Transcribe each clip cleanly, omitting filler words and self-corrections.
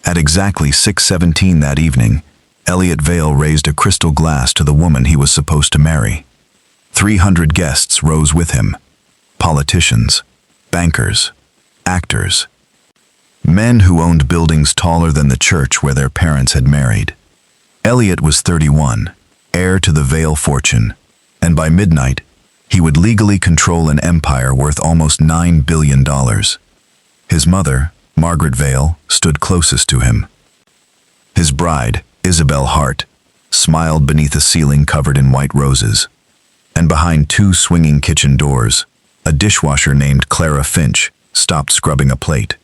At exactly 6:17 that evening, Elliot Vale raised a crystal glass to the woman he was supposed to marry. 300 guests rose with him. Politicians, bankers, actors, men who owned buildings taller than the church where their parents had married. Elliot was 31, heir to the Vale fortune, and by midnight, he would legally control an empire worth almost $9 billion. His mother, Margaret Vale, stood closest to him. His bride, Isabel Hart, smiled beneath a ceiling covered in white roses, and behind two swinging kitchen doors, a dishwasher named Clara Finch stopped scrubbing a plate.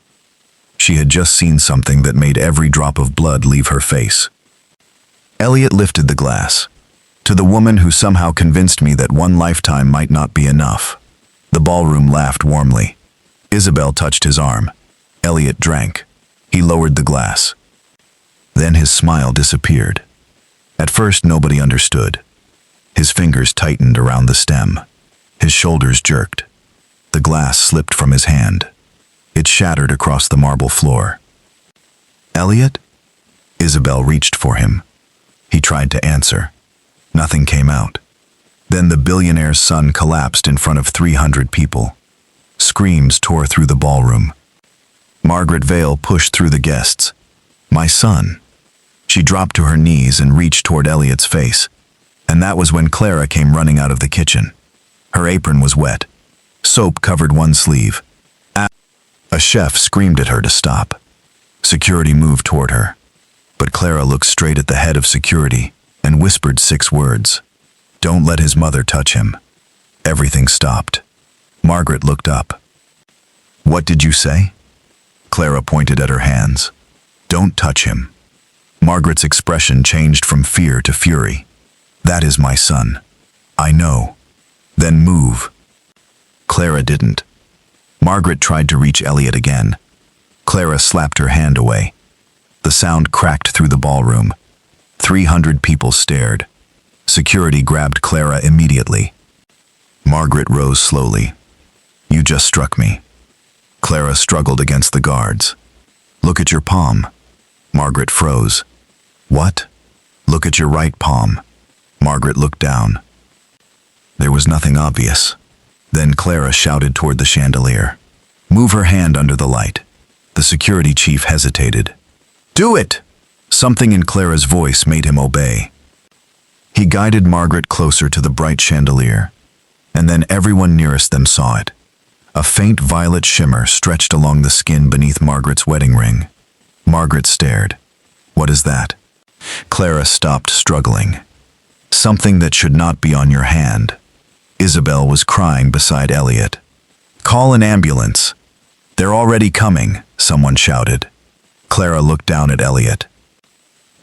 She had just seen something that made every drop of blood leave her face. Elliot lifted the glass. To the woman who somehow convinced me that one lifetime might not be enough. The ballroom laughed warmly. Isabel touched his arm. Elliot drank. He lowered the glass. Then his smile disappeared. At first, nobody understood. His fingers tightened around the stem. His shoulders jerked. The glass slipped from his hand. It shattered across the marble floor. "Elliot?" Isabel reached for him. He tried to answer. Nothing came out. Then the billionaire's son collapsed in front of 300 people. Screams tore through the ballroom. Margaret Vale pushed through the guests. "My son." She dropped to her knees and reached toward Elliot's face. And that was when Clara came running out of the kitchen. Her apron was wet. Soap covered one sleeve. A chef screamed at her to stop. Security moved toward her. But Clara looked straight at the head of security and whispered 6 words. "Don't let his mother touch him." Everything stopped. Margaret looked up. "What did you say?" Clara pointed at her hands. "Don't touch him." Margaret's expression changed from fear to fury. "That is my son. I know. Then move." Clara didn't. Margaret tried to reach Elliot again. Clara slapped her hand away. The sound cracked through the ballroom. 300 people stared. Security grabbed Clara immediately. Margaret rose slowly. "You just struck me." Clara struggled against the guards. "Look at your palm." Margaret froze. "What?" "Look at your right palm." Margaret looked down. There was nothing obvious. Then Clara shouted toward the chandelier. "Move her hand under the light." The security chief hesitated. "Do it!" Something in Clara's voice made him obey. He guided Margaret closer to the bright chandelier, and then everyone nearest them saw it. A faint violet shimmer stretched along the skin beneath Margaret's wedding ring. Margaret stared. "What is that?" Clara stopped struggling. "Something that should not be on your hand." Isabel was crying beside Elliot. "Call an ambulance." "They're already coming," someone shouted. Clara looked down at Elliot.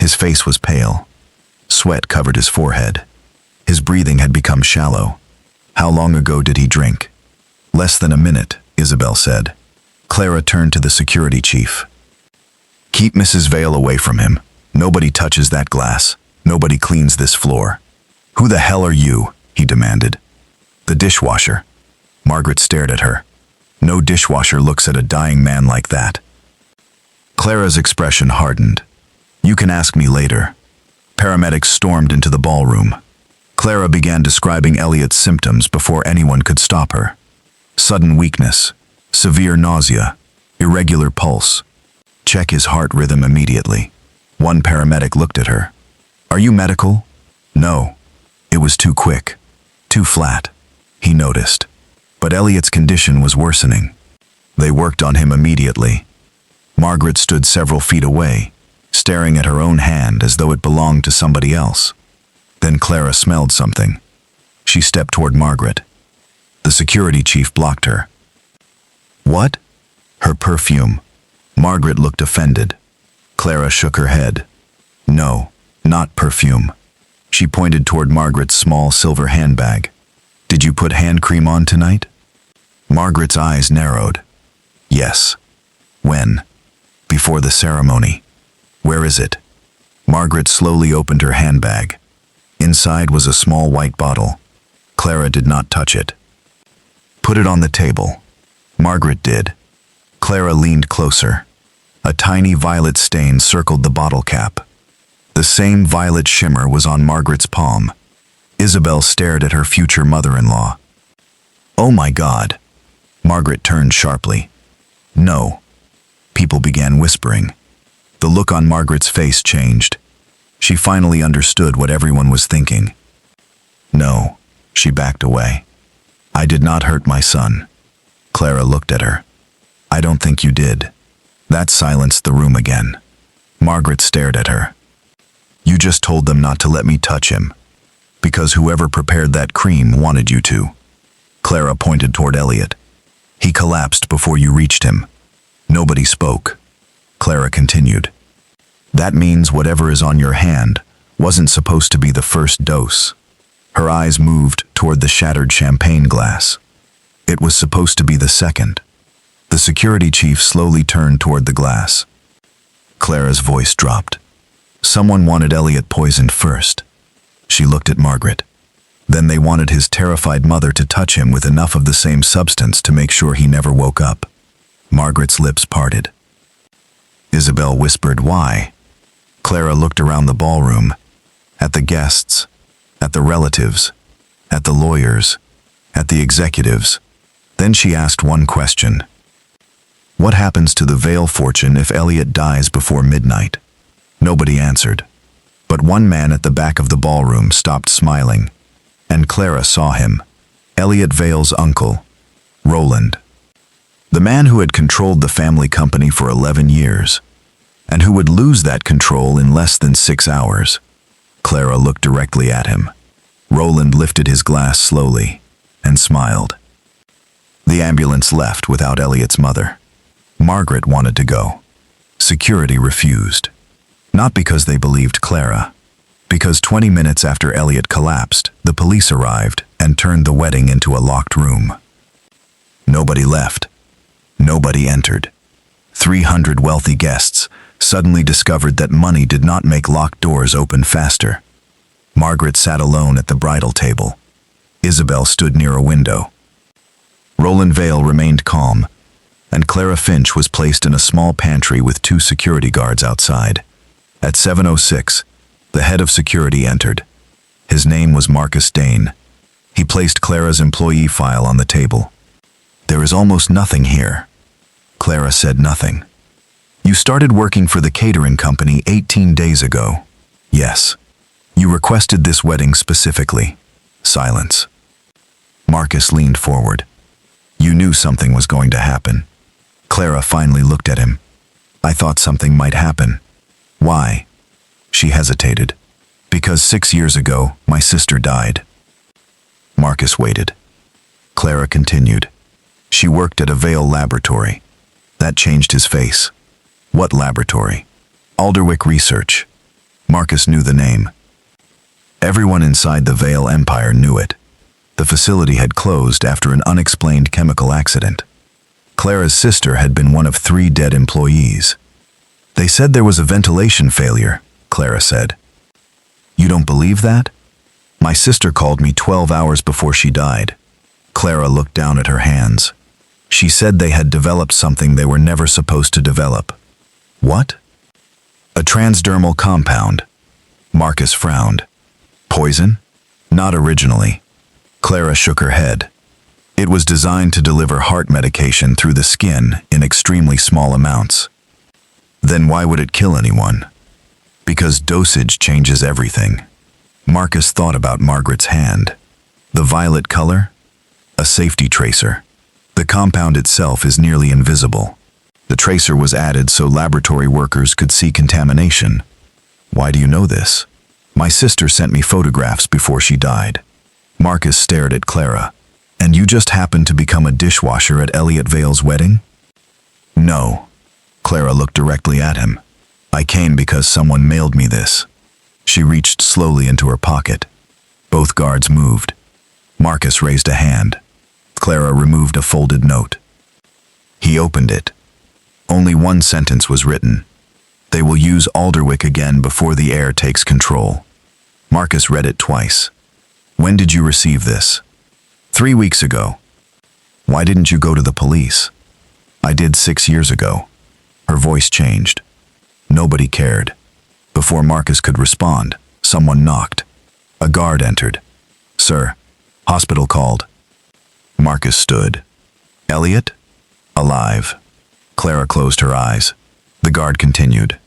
His face was pale. Sweat covered his forehead. His breathing had become shallow. How long ago did he drink? "Less than a minute," Isabel said. Clara turned to the security chief. "Keep Mrs. Vale away from him. Nobody touches that glass. Nobody cleans this floor." "Who the hell are you?" he demanded. "The dishwasher." Margaret stared at her. No dishwasher looks at a dying man like that. Clara's expression hardened. "You can ask me later." Paramedics stormed into the ballroom. Clara began describing Elliot's symptoms before anyone could stop her. Sudden weakness, severe nausea, irregular pulse. "Check his heart rhythm immediately." One paramedic looked at her. "Are you medical?" "No." It was too quick, too flat. He noticed. But Elliot's condition was worsening. They worked on him immediately. Margaret stood several feet away, staring at her own hand as though it belonged to somebody else. Then Clara smelled something. She stepped toward Margaret. The security chief blocked her. "What?" "Her perfume." Margaret looked offended. Clara shook her head. "No, not perfume." She pointed toward Margaret's small silver handbag. "Did you put hand cream on tonight?" Margaret's eyes narrowed. "Yes." "When?" "Before the ceremony." "Where is it?" Margaret slowly opened her handbag. Inside was a small white bottle. Clara did not touch it. "Put it on the table." Margaret did. Clara leaned closer. A tiny violet stain circled the bottle cap. The same violet shimmer was on Margaret's palm. Isabel stared at her future mother-in-law. "Oh my God!" Margaret turned sharply. "No." People began whispering. The look on Margaret's face changed. She finally understood what everyone was thinking. "No," she backed away. "I did not hurt my son." Clara looked at her. "I don't think you did." That silenced the room again. Margaret stared at her. "You just told them not to let me touch him, because whoever prepared that cream wanted you to." Clara pointed toward Elliot. "He collapsed before you reached him." Nobody spoke. Clara continued. "That means whatever is on your hand wasn't supposed to be the first dose." Her eyes moved toward the shattered champagne glass. "It was supposed to be the second." The security chief slowly turned toward the glass. Clara's voice dropped. "Someone wanted Elliot poisoned first." She looked at Margaret. "Then they wanted his terrified mother to touch him with enough of the same substance to make sure he never woke up." Margaret's lips parted. Isabel whispered, "Why?" Clara looked around the ballroom, at the guests, at the relatives, at the lawyers, at the executives. Then she asked one question. "What happens to the Vale fortune if Elliot dies before midnight?" Nobody answered. But one man at the back of the ballroom stopped smiling, and Clara saw him. Elliot Vale's uncle, Roland. The man who had controlled the family company for 11 years, and who would lose that control in less than 6 hours. Clara looked directly at him. Roland lifted his glass slowly and smiled. The ambulance left without Elliot's mother. Margaret wanted to go. Security refused. Not because they believed Clara, because 20 minutes after Elliot collapsed, the police arrived and turned the wedding into a locked room. Nobody left. Nobody entered. 300 wealthy guests suddenly discovered that money did not make locked doors open faster. Margaret sat alone at the bridal table. Isabel stood near a window. Roland Vale remained calm, and Clara Finch was placed in a small pantry with 2 security guards outside. At 7:06, the head of security entered. His name was Marcus Dane. He placed Clara's employee file on the table. "There is almost nothing here." Clara said nothing. "You started working for the catering company 18 days ago." "Yes." "You requested this wedding specifically." Silence. Marcus leaned forward. "You knew something was going to happen." Clara finally looked at him. "I thought something might happen." "Why?" She hesitated. "Because 6 years ago, my sister died." Marcus waited. Clara continued. "She worked at a Vale laboratory." That changed his face. "What laboratory?" "Alderwick Research." Marcus knew the name. Everyone inside the Vale Empire knew it. The facility had closed after an unexplained chemical accident. Clara's sister had been one of 3 dead employees. "They said there was a ventilation failure," Clara said. "You don't believe that?" "My sister called me 12 hours before she died." Clara looked down at her hands. "She said they had developed something they were never supposed to develop." "What?" "A transdermal compound." Marcus frowned. "Poison?" "Not originally." Clara shook her head. "It was designed to deliver heart medication through the skin in extremely small amounts." "Then why would it kill anyone?" "Because dosage changes everything." Marcus thought about Margaret's hand. The violet color? A safety tracer. The compound itself is nearly invisible. The tracer was added so laboratory workers could see contamination. "Why do you know this?" "My sister sent me photographs before she died." Marcus stared at Clara. "And you just happened to become a dishwasher at Elliot Vale's wedding?" "No." Clara looked directly at him. "I came because someone mailed me this." She reached slowly into her pocket. Both guards moved. Marcus raised a hand. Clara removed a folded note. He opened it. Only one sentence was written. "They will use Alderwick again before the heir takes control." Marcus read it twice. "When did you receive this?" 3 weeks ago." "Why didn't you go to the police?" "I did 6 years ago." Her voice changed. Nobody cared. Before Marcus could respond, someone knocked. A guard entered. "Sir, hospital called." Marcus stood. "Elliot?" "Alive." Clara closed her eyes. The guard continued.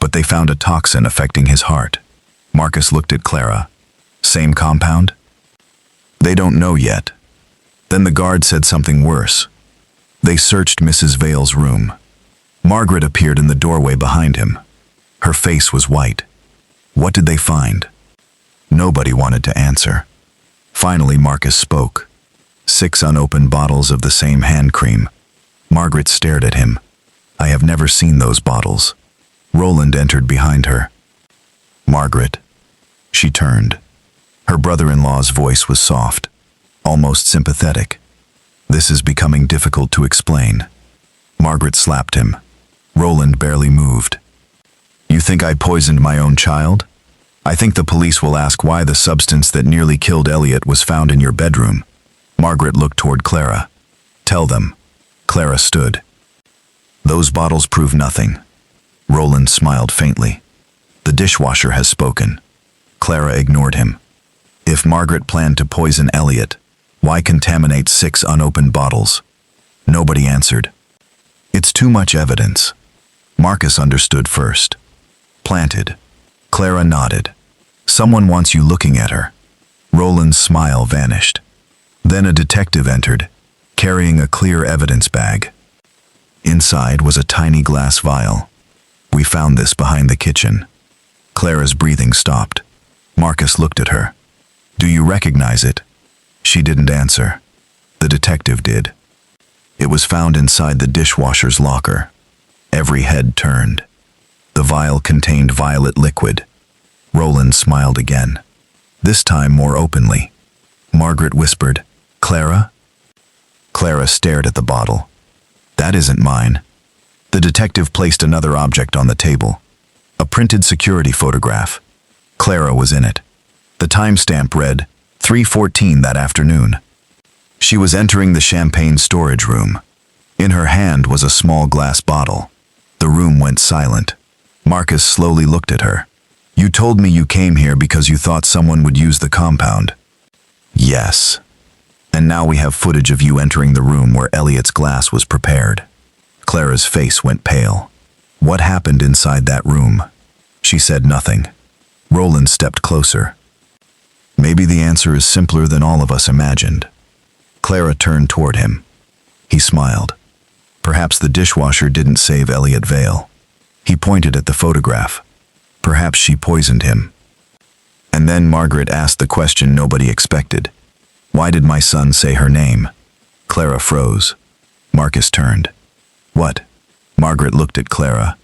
"But they found a toxin affecting his heart." Marcus looked at Clara. "Same compound?" "They don't know yet." Then the guard said something worse. They searched Mrs. Vale's room. Margaret appeared in the doorway behind him. Her face was white. What did they find? Nobody wanted to answer. Finally, Marcus spoke. 6 unopened bottles of the same hand cream. Margaret stared at him. "I have never seen those bottles." Roland entered behind her. "Margaret." She turned. Her brother-in-law's voice was soft, almost sympathetic. "This is becoming difficult to explain." Margaret slapped him. Roland barely moved. "You think I poisoned my own child? I think the police will ask why the substance that nearly killed Elliot was found in your bedroom." Margaret looked toward Clara. "Tell them." Clara stood. "Those bottles prove nothing." Roland smiled faintly. "The dishwasher has spoken." Clara ignored him. If Margaret planned to poison Elliot, why contaminate 6 unopened bottles? Nobody answered. "It's too much evidence." Marcus understood first. "Planted." Clara nodded. "Someone wants you looking at her." Roland's smile vanished. Then a detective entered, carrying a clear evidence bag. Inside was a tiny glass vial. "We found this behind the kitchen." Clara's breathing stopped. Marcus looked at her. "Do you recognize it?" She didn't answer. The detective did. "It was found inside the dishwasher's locker." Every head turned. The vial contained violet liquid. Roland smiled again, this time more openly. Margaret whispered, "Clara?" Clara stared at the bottle. "That isn't mine." The detective placed another object on the table. A printed security photograph. Clara was in it. The timestamp read 3:14 that afternoon. She was entering the champagne storage room. In her hand was a small glass bottle. The room went silent. Marcus slowly looked at her. "You told me you came here because you thought someone would use the compound." "Yes. And now we have footage of you entering the room where Elliot's glass was prepared." Clara's face went pale. "What happened inside that room?" She said nothing. Roland stepped closer. "Maybe the answer is simpler than all of us imagined." Clara turned toward him. He smiled. "Perhaps the dishwasher didn't save Elliot Vale." He pointed at the photograph. "Perhaps she poisoned him." And then Margaret asked the question nobody expected. "Why did my son say her name?" Clara froze. Marcus turned. "What?" Margaret looked at Clara.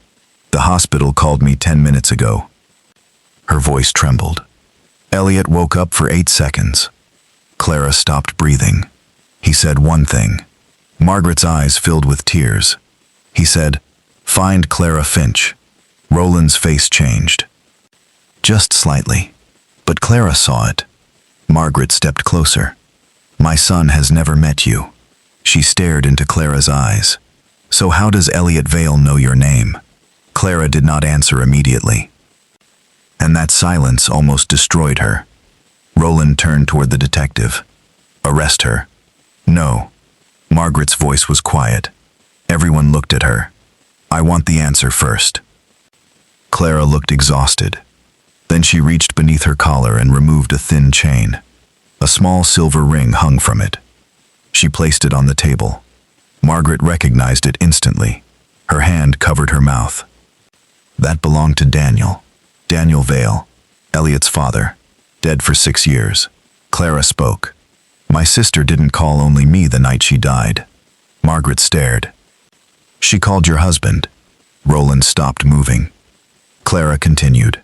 "The hospital called me 10 minutes ago." Her voice trembled. Elliot woke up for 8 seconds. Clara stopped breathing. He said one thing. Margaret's eyes filled with tears. He said, "Find Clara Finch." Roland's face changed. Just slightly. But Clara saw it. Margaret stepped closer. "My son has never met you." She stared into Clara's eyes. "So how does Elliot Vale know your name?" Clara did not answer immediately. And that silence almost destroyed her. Roland turned toward the detective. "Arrest her." "No." Margaret's voice was quiet. Everyone looked at her. "I want the answer first." Clara looked exhausted. Then she reached beneath her collar and removed a thin chain. A small silver ring hung from it. She placed it on the table. Margaret recognized it instantly. Her hand covered her mouth. That belonged to Daniel. Daniel Vale, Elliot's father, dead for 6 years. Clara spoke. "My sister didn't call only me the night she died." Margaret stared. "She called your husband." Roland stopped moving. Clara continued.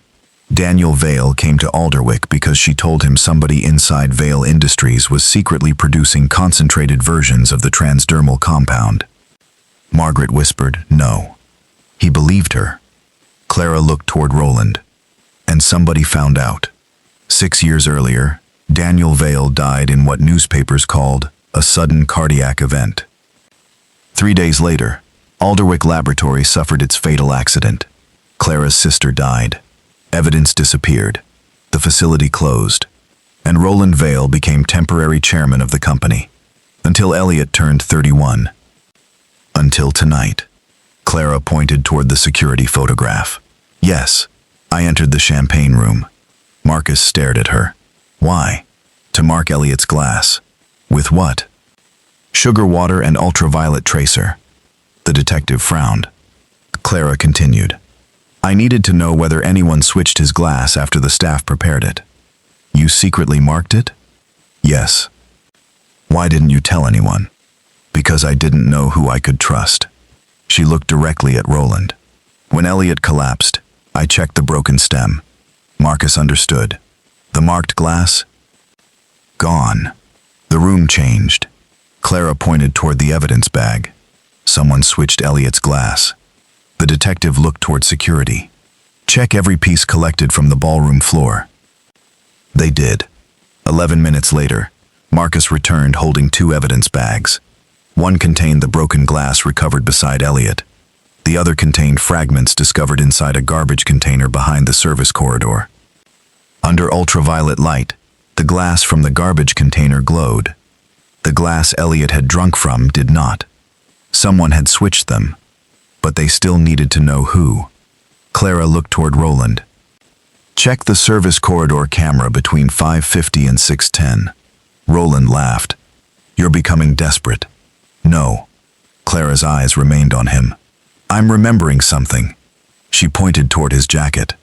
"Daniel Vale came to Alderwick because she told him somebody inside Vale Industries was secretly producing concentrated versions of the transdermal compound." Margaret whispered, "No." He believed her. Clara looked toward Roland. "And somebody found out. 6 years earlier, Daniel Vale died in what newspapers called a sudden cardiac event. 3 days later, Alderwick Laboratory suffered its fatal accident. Clara's sister died. Evidence disappeared. The facility closed. And Roland Vale became temporary chairman of the company. Until Elliot turned 31. Until tonight. Clara pointed toward the security photograph. Yes, I entered the champagne room. Marcus stared at her. Why? To mark Elliot's glass. With what? Sugar water and ultraviolet tracer. The detective frowned. Clara continued. I needed to know whether anyone switched his glass after the staff prepared it. You secretly marked it? Yes. Why didn't you tell anyone? Because I didn't know who I could trust. She looked directly at Roland. When Elliot collapsed, I checked the broken stem. Marcus understood. The marked glass? Gone. The room changed. Clara pointed toward the evidence bag. Someone switched Elliot's glass. The detective looked toward security. Check every piece collected from the ballroom floor. They did. 11 minutes later, Marcus returned holding 2 evidence bags. One contained the broken glass recovered beside Elliot. The other contained fragments discovered inside a garbage container behind the service corridor. Under ultraviolet light, the glass from the garbage container glowed. The glass Elliot had drunk from did not. Someone had switched them, but they still needed to know who. Clara looked toward Roland. Check the service corridor camera between 5:50 and 6:10. Roland laughed. You're becoming desperate. No. Clara's eyes remained on him. I'm remembering something. She pointed toward his jacket.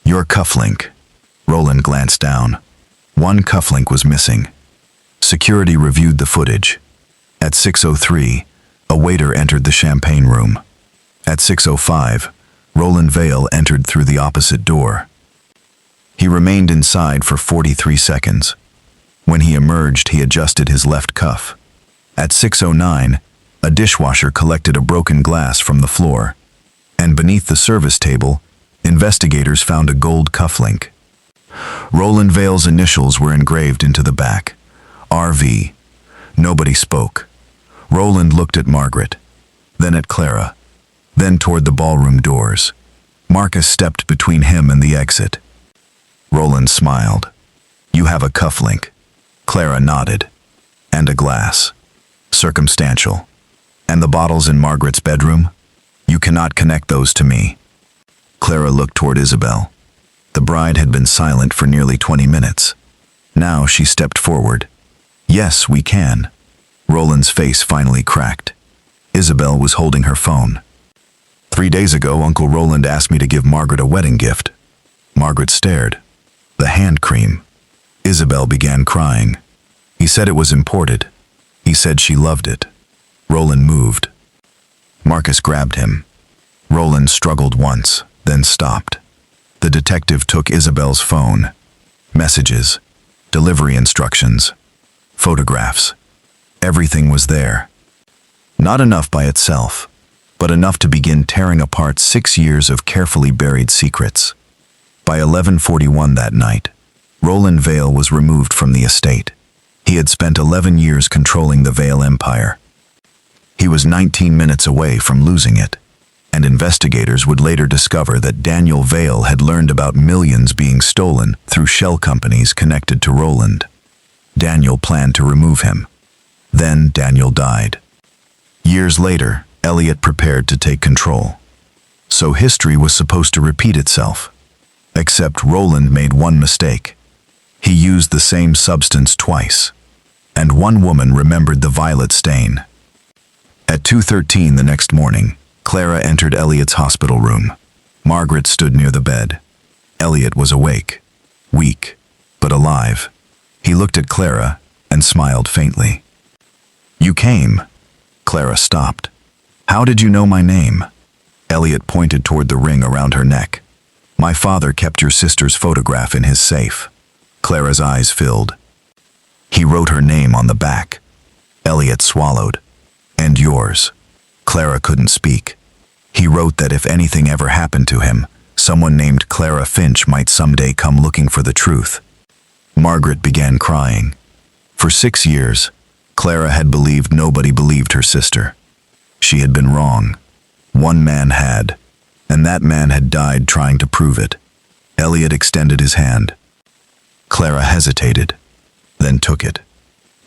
Your cufflink. Roland glanced down. One cufflink was missing. Security reviewed the footage. At 6:03, a waiter entered the champagne room. At 6:05, Roland Vale entered through the opposite door. He remained inside for 43 seconds. When he emerged, he adjusted his left cuff. At 6:09, a dishwasher collected a broken glass from the floor. And beneath the service table, investigators found a gold cufflink. Roland Vale's initials were engraved into the back. RV. Nobody spoke. Roland looked at Margaret, then at Clara, then toward the ballroom doors. Marcus stepped between him and the exit. Roland smiled. You have a cufflink. Clara nodded. And a glass. Circumstantial. And the bottles in Margaret's bedroom? You cannot connect those to me. Clara looked toward Isabel. The bride had been silent for nearly 20 minutes. Now she stepped forward. Yes, we can. Roland's face finally cracked. Isabel was holding her phone. 3 days ago, Uncle Roland asked me to give Margaret a wedding gift. Margaret stared. The hand cream. Isabel began crying. He said it was imported. He said she loved it. Roland moved. Marcus grabbed him. Roland struggled once, then stopped. The detective took Isabel's phone. Messages. Delivery instructions. Photographs. Everything was there. Not enough by itself, but enough to begin tearing apart 6 years of carefully buried secrets. By 11:41 that night, Roland Vale was removed from the estate. He had spent 11 years controlling the Vale Empire. He was 19 minutes away from losing it, and investigators would later discover that Daniel Vale had learned about millions being stolen through shell companies connected to Roland. Daniel planned to remove him. Then Daniel died. Years later, Elliot prepared to take control. So history was supposed to repeat itself. Except Roland made one mistake. He used the same substance twice. And one woman remembered the violet stain. At 2:13 the next morning, Clara entered Elliot's hospital room. Margaret stood near the bed. Elliot was awake, weak, but alive. He looked at Clara and smiled faintly. You came. Clara stopped. How did you know my name? Elliot pointed toward the ring around her neck. My father kept your sister's photograph in his safe. Clara's eyes filled. He wrote her name on the back. Elliot swallowed. And yours. Clara couldn't speak. He wrote that if anything ever happened to him, someone named Clara Finch might someday come looking for the truth. Margaret began crying. For 6 years, Clara had believed nobody believed her sister. She had been wrong. One man had, and that man had died trying to prove it. Elliot extended his hand. Clara hesitated, then took it.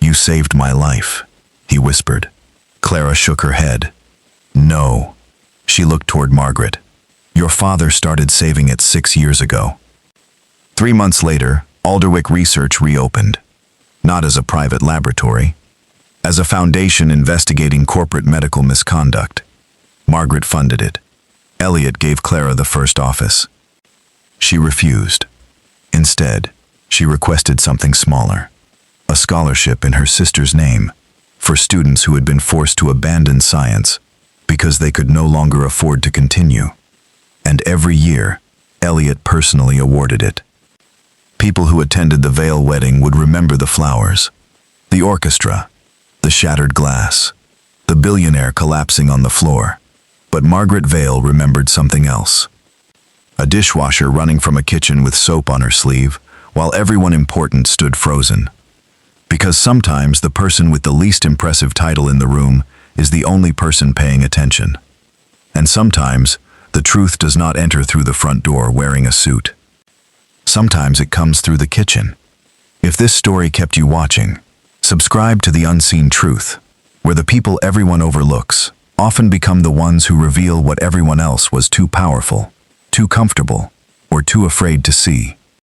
"You saved my life," he whispered. Clara shook her head. "No." She looked toward Margaret. "Your father started saving it 6 years ago." 3 months later, Alderwick Research reopened. Not as a private laboratory, as a foundation investigating corporate medical misconduct. Margaret funded it. Elliot gave Clara the first office. She refused. Instead, she requested something smaller. A scholarship in her sister's name for students who had been forced to abandon science because they could no longer afford to continue. And every year, Elliot personally awarded it. People who attended the Vale wedding would remember the flowers, the orchestra, the shattered glass, the billionaire collapsing on the floor. But Margaret Vale remembered something else. A dishwasher running from a kitchen with soap on her sleeve, while everyone important stood frozen. Because sometimes the person with the least impressive title in the room is the only person paying attention. And sometimes the truth does not enter through the front door wearing a suit. Sometimes it comes through the kitchen. If this story kept you watching, subscribe to The Unseen Truth, where the people everyone overlooks often become the ones who reveal what everyone else was too powerful, too comfortable, or too afraid to see.